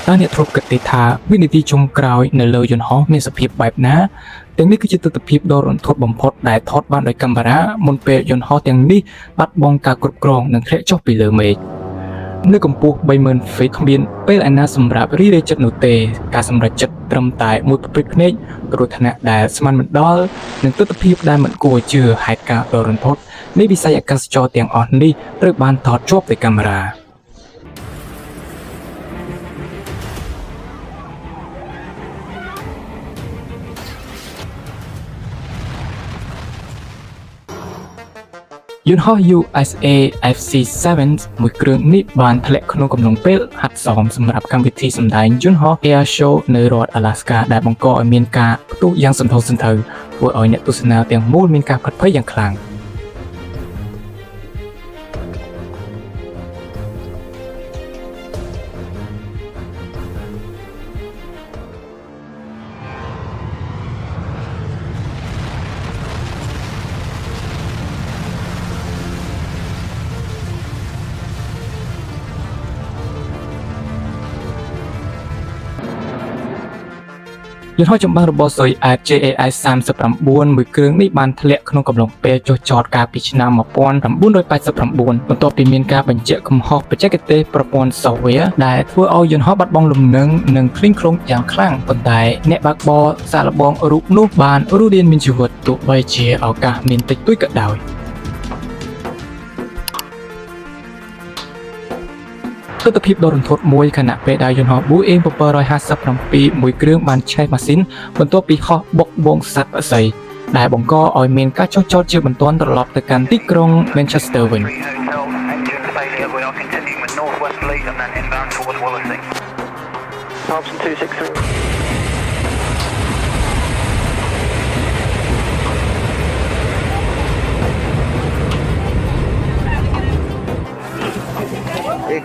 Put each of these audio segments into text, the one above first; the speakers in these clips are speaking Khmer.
តើអ្នកធ្លាប់គិតទេថាវិនាទីចុងក្រោយនៅលើយន្តហោះមានសភាពបែបណាទាំងនេះគឺជាទស្សនវិជ្ជាដ៏រន្ធត់បំផុតដែលថតបានដោយកាមេរ៉ាមុនពេលយន្តហោះទាំងនេះបាត់បង់ការគ្រប់គ្រងនិងធ្លាក់ចុះពីលើមេឃនៅកម្ពស់ 30,000 feet គ្មានពេលឯណាសម្រាប់រីរេចិត្តនោះទេការសម្រេចចិត្តត្រឹមតែមួយប្រព្រឹត្តភ្នែកគ្រោះថ្នាក់ដែលស្មានមិនដល់និងទស្សនវិជ្ជាដែលមិនគួរជឿហេតុការណ៍ដ៏រន្ធត់នៃវិស័យអាកាសចរទាំងអស់នេះត្រូវបានថតជាប់ដោយកាមេរ៉ាយន្តហោះ USA FC-7 មួយគ្រឿងនេះបានធ្លាក់ក្នុងកំឡុងពេលហាត់សមសម្រាប់កម្មវិធីសម្ដែងយន្តហោះ Air Show នៅរដ្ឋ Alaska ដែលបង្កឲ្យមានការផ្ទុះយ៉ាងសន្ធោសន្ធៅធ្វើឲ្យអ្នកទស្សនាទាំងមូលមានការផិតភ័យយ៉ាងខ្លាំងយន្តហោះចម្បាំងរបស់ Soyuz JAI 39មួយគ្រឿងនេះបានធ្លាក់ក្នុងកំឡុងពេលចុះចតកាលពីឆ្នាំ1989បន្ទាប់ពីមានការបញ្ជាក់កំហុសបច្ចេកទេសប្រព័ន្ធ software ដែលធ្វើឲ្យយន្តហោះបាត់បង់លំនឹងនិងឃ្លីងឃ្លងយ៉ាងខ្លាំងប៉ុន្តែអ្នកបើកបរសាកល្បងរូបនោះបានរស់រានមានជីវិតទោះបីជាឱកាសមានតិចតួចក៏ដោយទស្សនវិជ្ជាដ៏រន្ធត់មួយខណៈពេលដែលយន្តហោះ Boeing 757មួយគ្រឿងបានឆេះម៉ាស៊ីនបន្ទាប់ពីហោះបុកបូងសត្វបក្សីដែលបង្កឲ្យមានការចុះចតជាបន្ទាន់ត្រឡប់ទៅកាន់ទីក្រុង Manchester វិញ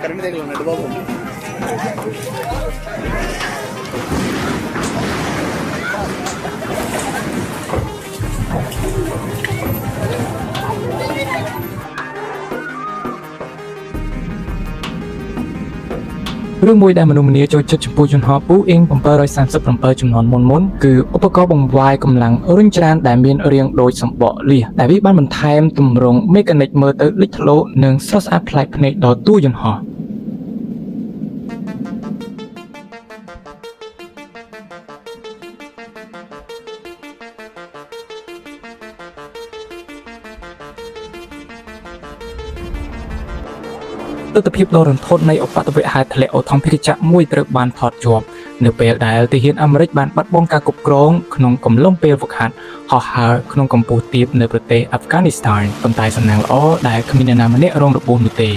కరెంట్ దగ్గర ఉన్నాడు బాబుរឿងមួយដែលមនុស្សម្នាចូលចិត្តចំពោះយន្តហោះ Boeing 737ចំនួនមុនគឺឧបករណ៍បង្វាយកម្លាំងរុញច្រានដែលមានរាងដូចសម្បកលៀសដែលវាបានបន្ថែមទម្រង់មេកានិកមើលទៅលេចធ្លោនិងស្រស់ស្អាតប្លែកភ្នែកដល់តួយន្តហោះទស្សនវិជ្ជាដ៏រន្ធត់នៃឧបទ្ទវហេតុធ្លាក់អូថូមភាគចក្រមួយត្រូវបានថតជាប់នៅពេលដែលទាហានអាមេរិកបានបាត់បង់ការគ្រប់គ្រងក្នុងកំឡុងពេលហ្វឹកហាត់ហោះហើរក្នុងកម្ពុជាទាបនៅប្រទេសអាហ្វហ្គានីស្ថានប៉ុន្តែសំណាងល្អដែលគ្មាននរណាម្នាក់រងរបួសនោះទេ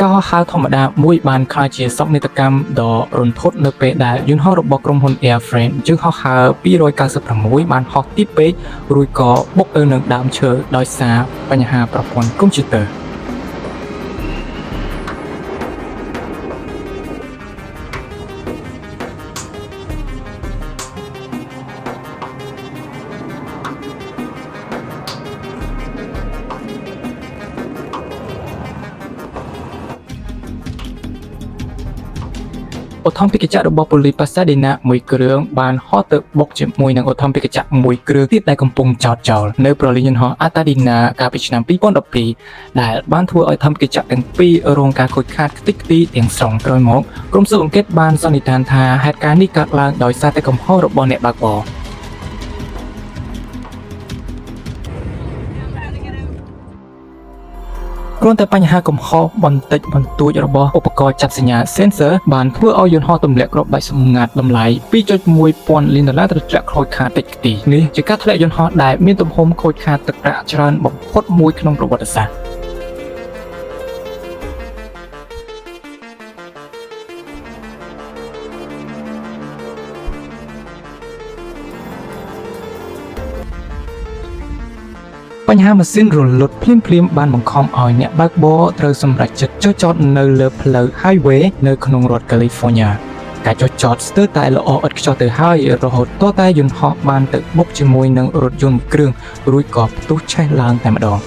ការហោះហើរធម្មតាមួយបានក្លាយជាសោកនាដកម្មដ៏រន្ធត់នៅពេលដែលយន្តហោះរបស់ក្រុមហ៊ុន Airframe ជើងហោះហើរ296បានហោះទាបពេករួចក៏បុកទៅនឹងដើមឈើដោយសារបញ្ហាប្រព័ន្ធកុំព្យូទ័រអូថូមពិកចក្ររបស់ប៉ូលីសប៉ាសាឌីណាមួយគ្រឿងបានហោះទៅបុកជាមួយនឹងអូថូមពិកចក្រមួយគ្រឿងទៀតដែលកំពុងចោតចោលនៅប្រលានយន្តហោះអាតាឌីណាកាលពីឆ្នាំ2012ដែលបានធ្វើឲ្យអូថូមពិកចក្រទាំងពីររងការខូចខាតខ្ទេចខ្ទីទាំងស្រុងក្រោយមកក្រុមស៊ើបអង្កេតបានសន្និដ្ឋានថាហេតុការណ៍នេះកើតឡើងដោយសារតែកំហុសរបស់អ្នកបើកបរគ្រាន់តែបញ្ហាកំហុសបន្តិចបន្តួចរបស់ឧបករណ៍ចាប់សញ្ញា sensor បានធ្វើឲ្យយន្តហោះទម្លាក់គ្រាប់បែកសម្ងាត់តម្លៃ $2.1 ពាន់លានត្រជាក់ខូចខាតតិចទីនេះជាការធ្លាក់យន្តហោះដែលមានទំហំខូចខាតទឹកប្រាក់ច្រើនបំផុតមួយក្នុងប្រវត្តិសាស្ត្រ បញ្ហាម៉ាស៊ីនរលត់ភ្លាមៗបានបង្ខំឲ្យអ្នកបើកបរត្រូវសម្រេចចិត្តចុះចតនៅលើផ្លូវ highway នៅក្នុងរដ្ឋ California ការចុះចតស្ទើរតែល្អឥតខ្ចោះទៅហើយរហូតទាល់តែយន្តហោះបានទៅបុកជាមួយនឹងរថយន្តមួយគ្រឿងរួចក៏ផ្ទុះឆេះឡើងតែម្ដង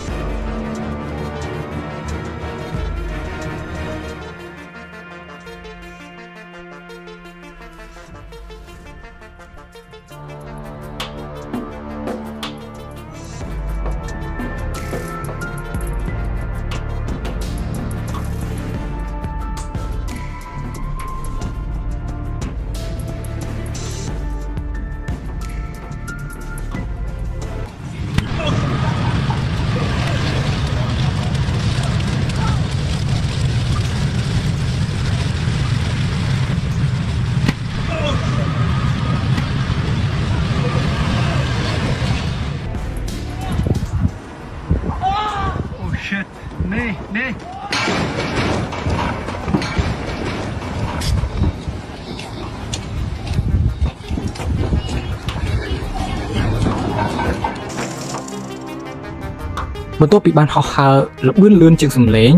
បន្ទាប់ពីបានហោះហើរល្បឿនលឿនជាងសំឡេង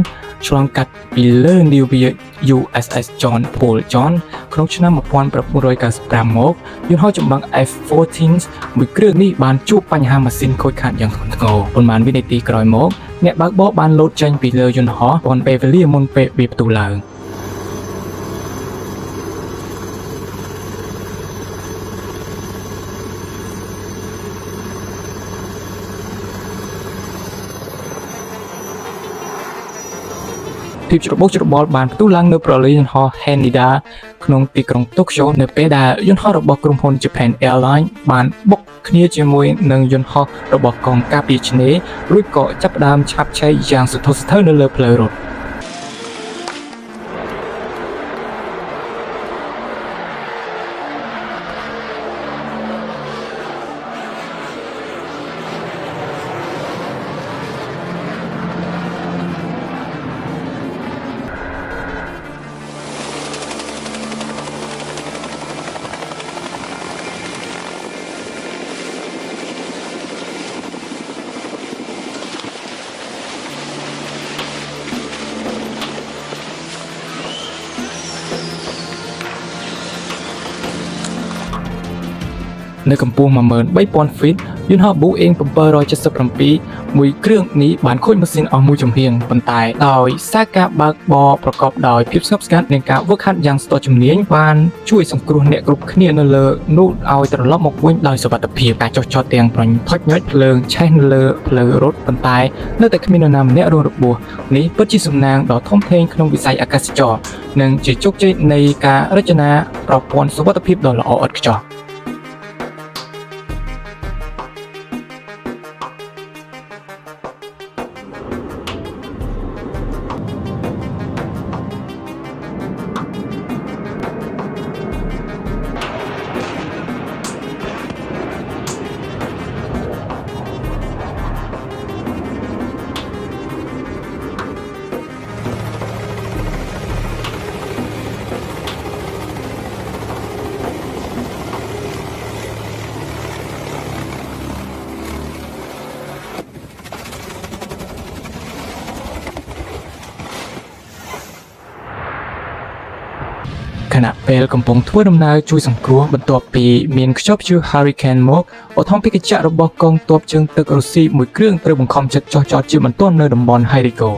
ឆ្លងកាត់ពីលើនាវា USS John Paul Jones ក្នុងឆ្នាំ1995មកយន្តហោះចម្បាំង F-14 មួយគ្រឿងនេះបានជួបបញ្ហាម៉ាស៊ីនខូចខាតយ៉ាងធ្ងន់ធ្ងរប៉ុន្មានវិនាទីក្រោយមកអ្នកបើកបរបានលោតចេញពីលើយន្តហោះទាន់ពេលវេលាមុនពេលវាផ្ទុះឡើងភាពច្របូកច្របល់បានផ្ទុះឡើងនៅប្រលានយន្តហោះ Haneda ក្នុងទីក្រុង Tokyo នៅពេលដែលយន្តហោះរបស់ក្រុមហ៊ុន Japan Airlines បានបុកគ្នាជាមួយនឹងយន្តហោះរបស់កងការពារឆ្នេររួចក៏ចាប់ផ្ដើមឆាបឆេះយ៉ាងសន្ធោសន្ធៅនៅលើផ្លូវរត់នៅកម្ពស់ 13000 ហ្វីតយន្តហោះ Boeing 777មួយគ្រឿងនេះបានខូចម៉ាស៊ីនអស់មួយចំហៀងប៉ុន្តែដោយសារការបើកបរប្រកបដោយភាពស្ងប់ស្ងាត់និងការហ្វឹកហាត់យ៉ាងស្ទាត់ជំនាញបានជួយសង្គ្រោះអ្នកគ្រប់គ្នានៅលើនោះឲ្យត្រឡប់មកវិញដោយសុវត្ថិភាពការចុះចតទាំងប្រញថុចញ៉ាច់ភ្លើងឆេះនៅលើផ្លូវរត់ប៉ុន្តែនៅតែគ្មាននរណាម្នាក់រងរបួសនេះពិតជាសំណាងដ៏ធំធេងក្នុងវិស័យអាកាសចរណ៍និងជាជោគជ័យនៃការរចនាប្រព័ន្ធសុវត្ថិភាពដ៏ល្អឥតខ្ចោះខណៈពេលកំពុងធ្វើដំណើរជួយសង្គ្រោះបន្ទាប់ពីមានខ្យល់ព្យុះ Hurricane មកឧទ្ធម្ភាគចក្ររបស់កងទ័ពជើងទឹករុស្ស៊ីមួយគ្រឿងត្រូវបង្ខំចិត្តចុះចតជាបន្ទាន់នៅតំបន់ Harigo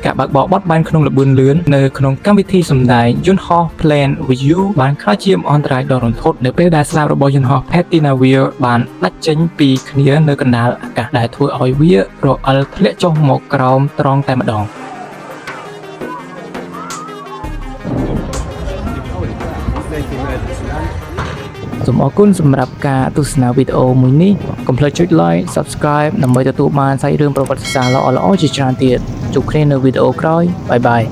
ការបើកបោបត់បានក្នុងល្បឿនលឿននៅក្នុងកម្មវិធីសម្ដែងយន្តហោះ Plan with You បានក្លាយជាអន្តរាយដ៏រន្ធត់នៅពេលដែលស្លាបរបស់យន្តហោះ Patinavir បានដាច់ចេញពីគ្នានៅកណ្ដាលអាកាសដែលធ្វើឲ្យវារអិលធ្លាក់ចុះមកក្រោមត្រង់តែម្ដង សូមអរគុណសម្រាប់ការទស្សនាវីដេអូមួយនេះកុំភ្លេចចុច like subscribe ដើម្បីទទួលបានសាច់រឿងប្រវត្តិសាស្ត្រល្អៗជាច្រើនទៀតជួបគ្នានៅវីដេអូក្រោយបាយបាយ